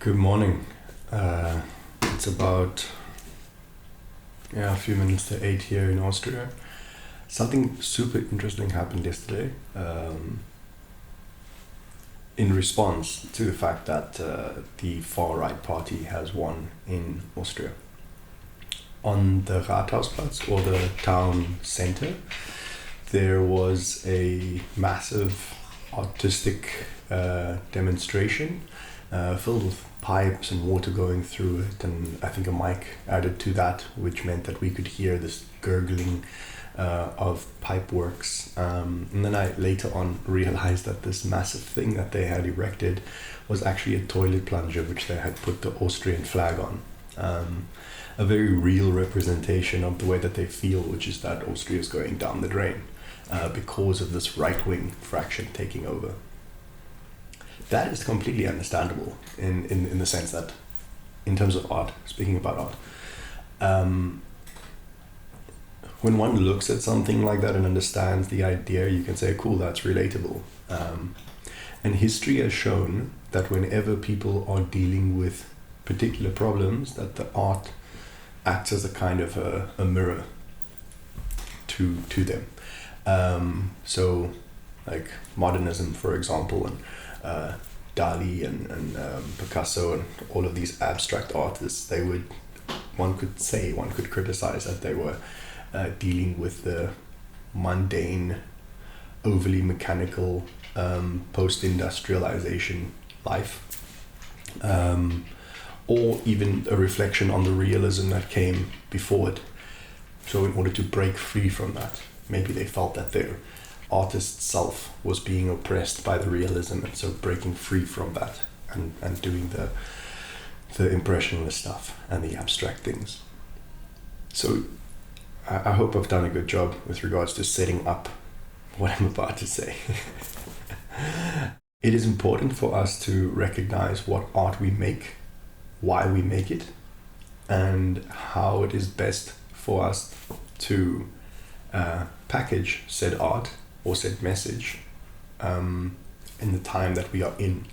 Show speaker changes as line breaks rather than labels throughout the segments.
Good morning. It's about a few minutes to 8 here in Austria. Something super interesting happened yesterday in response to the fact that the far-right party has won in Austria. On the Rathausplatz, or the town center, there was a massive artistic demonstration filled with pipes and water going through it, and I think a mic added to that, which meant that we could hear this gurgling of pipe works. And then I later on realized that this massive thing that they had erected was actually a toilet plunger, which they had put the Austrian flag on. A very real representation of the way that they feel, which is that Austria is going down the drain because of this right-wing fraction taking over. That is completely understandable in the sense that, in terms of art, speaking about art, when one looks at something like that and understands the idea, you can say, cool, that's relatable. And history has shown that whenever people are dealing with particular problems, that the art acts as a kind of a mirror to them. So, like modernism, for example, and Dali and Picasso and all of these abstract artists, one could criticize that they were dealing with the mundane, overly mechanical post-industrialization life, or even a reflection on the realism that came before it. So in order to break free from that, maybe they felt that their artist self was being oppressed by the realism, and so breaking free from that and doing the impressionist stuff and the abstract things. So I hope I've done a good job with regards to setting up what I'm about to say. It is important for us to recognize what art we make, why we make it, and how it is best for us to package said art or said message in the time that we are in.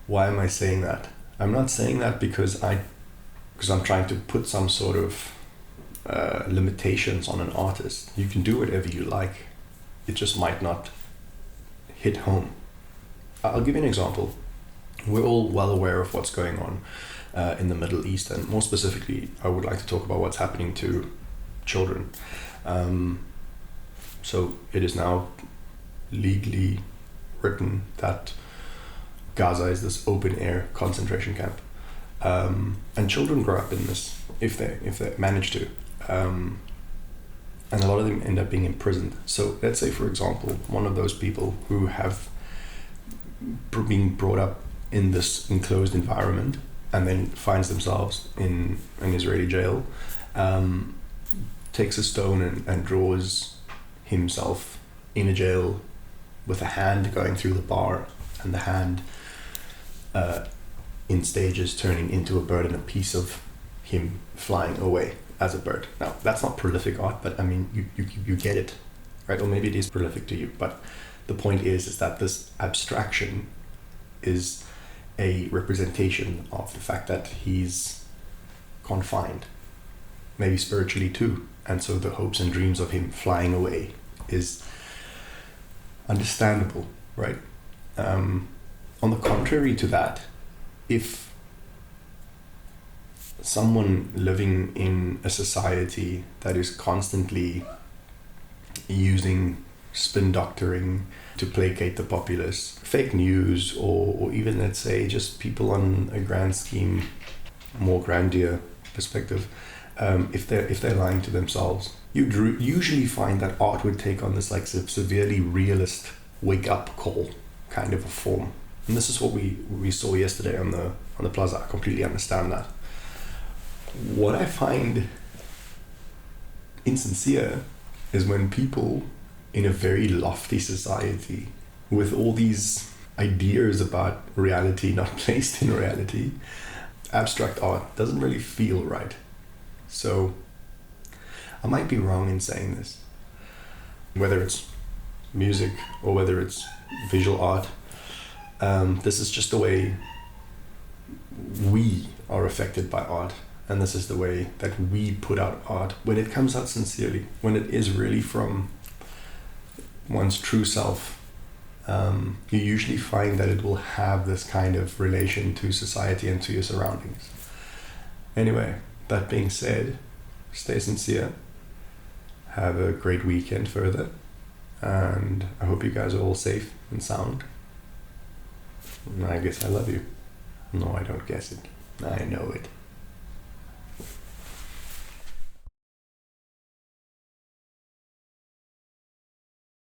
Why am I saying that? I'm not saying that because I'm trying to put some sort of limitations on an artist. You can do whatever you like. It just might not hit home. I'll give you an example. We're all well aware of what's going on in the Middle East, and more specifically, I would like to talk about what's happening to children. So it is now legally written that Gaza is this open air concentration camp, and children grow up in this if they manage to, and a lot of them end up being imprisoned. So let's say, for example, one of those people who have been brought up in this enclosed environment and then finds themselves in an Israeli jail, takes a stone and draws himself in a jail with a hand going through the bar, and the hand in stages turning into a bird and a piece of him flying away as a bird. Now, that's not prolific art, but I mean, you get it, right? Or maybe it is prolific to you, but the point is that this abstraction is a representation of the fact that he's confined, maybe spiritually too, and so the hopes and dreams of him flying away is understandable, right? On the contrary to that, if someone living in a society that is constantly using spin doctoring to placate the populace, fake news, or even, let's say, just people on a grand scheme, more grandeur perspective, if they're lying to themselves, you'd usually find that art would take on this like severely realist wake-up call kind of a form. And this is what we saw yesterday on the plaza. I completely understand that. What I find insincere is when people in a very lofty society with all these ideas about reality not placed in reality, abstract art doesn't really feel right. So I might be wrong in saying this. Whether it's music or whether it's visual art, This is just the way we are affected by art, and this is the way that we put out art when it comes out sincerely, when it is really from one's true self. You usually find that it will have this kind of relation to society and to your surroundings. Anyway, that being said, stay sincere, have a great weekend further, and I hope you guys are all safe and sound. And I guess I love you. No, I don't guess it. I know it.